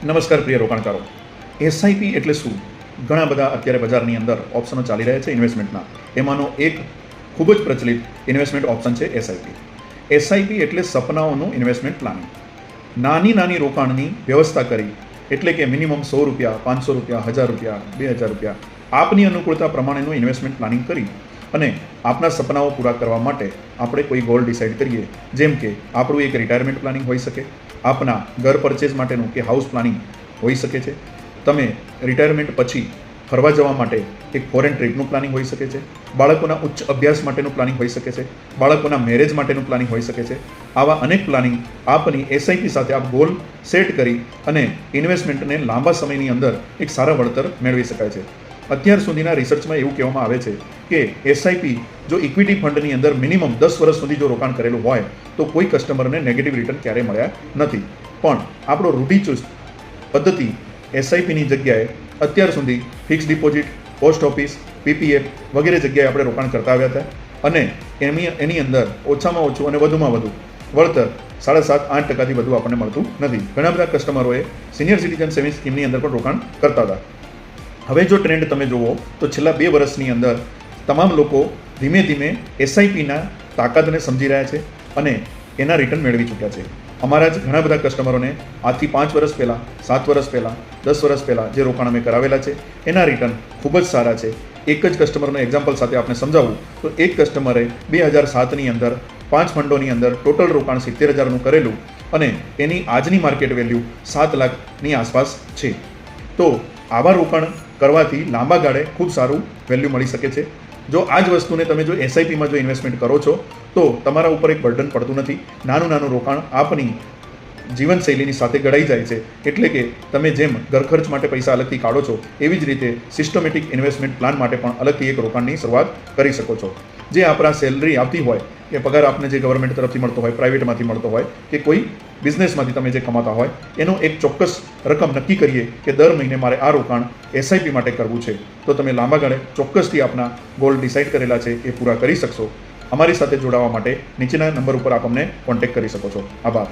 નમસ્કાર પ્રિય રોકાણકારો. એસઆઈપી એટલે શું? ઘણા બધા અત્યારે બજારની અંદર ઓપ્શનો ચાલી રહ્યા છે ઇન્વેસ્ટમેન્ટના. એમાંનો એક ખૂબ જ પ્રચલિત ઇન્વેસ્ટમેન્ટ ઓપ્શન છે એસઆઈપી. એસઆઈપી એટલે સપનાઓનું ઇન્વેસ્ટમેન્ટ પ્લાનિંગ. નાની નાની રોકાણની વ્યવસ્થા કરી, એટલે કે મિનિમમ 100 રૂપિયા, 500 રૂપિયા, 1000 રૂપિયા, 2000 રૂપિયા આપની અનુકૂળતા પ્રમાણેનું ઇન્વેસ્ટમેન્ટ પ્લાનિંગ કરી અને આપના સપનાઓ પૂરા કરવા માટે આપણે કોઈ ગોલ ડિસાઇડ કરીએ. જેમ કે આપણું એક રિટાયરમેન્ટ પ્લાનિંગ હોઈ શકે, આપના ઘર પરચેઝ માટેનું કે હાઉસ પ્લાનિંગ હોઈ શકે છે, તમે રિટાયરમેન્ટ પછી ફરવા જવા માટે એક ફોરેન ટ્રીપનું પ્લાનિંગ હોઈ શકે છે, બાળકોના ઉચ્ચ અભ્યાસ માટેનું પ્લાનિંગ હોઈ શકે છે, બાળકોના મેરેજ માટેનું પ્લાનિંગ હોઈ શકે છે. આવા અનેક પ્લાનિંગ આપની એસઆઈપી સાથે આપ ગોલ સેટ કરી અને ઇન્વેસ્ટમેન્ટને લાંબા સમયની અંદર એક સારા વળતર મેળવી શકાય છે. અત્યાર સુધીના રિસર્ચમાં એવું કહેવામાં આવે છે કે એસઆઈપી જો ઇક્વિટી ફંડની અંદર મિનિમમ 10 વર્ષ સુધી જો રોકાણ કરેલું હોય તો કોઈ કસ્ટમરને નેગેટિવ રિટર્ન ક્યારેય મળ્યા નથી. પણ આપણો રૂઢિચુસ્ત પદ્ધતિ એસઆઈપીની જગ્યાએ અત્યાર સુધી fix deposit, post office, PPF વગેરે જગ્યાએ આપણે રોકાણ કરતા આવ્યા હતા અને એની અંદર ઓછામાં ઓછું અને વધુમાં વધુ વળતર 7.5-8% વધુ આપણને મળતું નથી. ઘણા બધા કસ્ટમરોએ સિનિયર સિટીઝન સેવિંગ સ્કીમની અંદર પણ રોકાણ કરતા હતા. હવે જો ટ્રેન્ડ તમે જુઓ તો છેલ્લા 2 વર્ષની અંદર તમામ લોકો ધીમે ધીમે એસઆઈપીના તાકાતને સમજી રહ્યા છે અને એના રિટર્ન મેળવી ચૂક્યા છે. અમારા જ ઘણા બધા કસ્ટમરોને આજથી 5 વર્ષ પહેલાં, 7 વર્ષ પહેલાં, 10 વર્ષ પહેલાં જે રોકાણ અમે કરાવેલા છે એના રિટર્ન ખૂબ જ સારા છે. એક જ કસ્ટમરનો એક્ઝામ્પલ સાથે આપણે સમજાવું તો એક કસ્ટમરે 2007ની અંદર 5 ફંડોની અંદર ટોટલ રોકાણ 70,000નું કરેલું અને એની આજની માર્કેટ વેલ્યુ 7 લાખની આસપાસ છે. તો આવા રોકાણ કરવાથી લાંબા ગાળે ખૂબ સારું વેલ્યુ મળી શકે છે. જો આ જ વસ્તુને તમે જો એસઆઈપીમાં જો ઇન્વેસ્ટમેન્ટ કરો છો તો તમારા ઉપર એક બર્ડન પડતું નથી. નાનું નાનું રોકાણ આપની જીવનશૈલીની સાથે ગળાઈ જાય છે. એટલે કે તમે જેમ ઘર ખર્ચ માટે પૈસા અલગથી કાઢો છો એવી જ રીતે સિસ્ટમેટિક ઇન્વેસ્ટમેન્ટ પ્લાન માટે પણ અલગથી એક રોકાણની શરૂઆત કરી શકો છો. જે આપણા સેલરી આવતી હોય કે પગાર આપને જે ગવર્મેન્ટ તરફથી મળતો હોય, પ્રાઇવેટમાંથી મળતો હોય કે કોઈ બિઝનેસમાંથી તમે જે કમાતા હોય એનો એક ચોક્કસ રકમ નક્કી કરીએ કે દર મહિને મારે આ રોકાણ એસઆઈપી માટે કરવું છે તો તમે લાંબા ગાળે ચોક્કસથી આપના ગોલ ડિસાઇડ કરેલા છે એ પૂરા કરી શકશો. અમારી સાથે જોડાવા માટે નીચેના નંબર ઉપર આપ અમને કોન્ટેક્ટ કરી શકો છો. આભાર.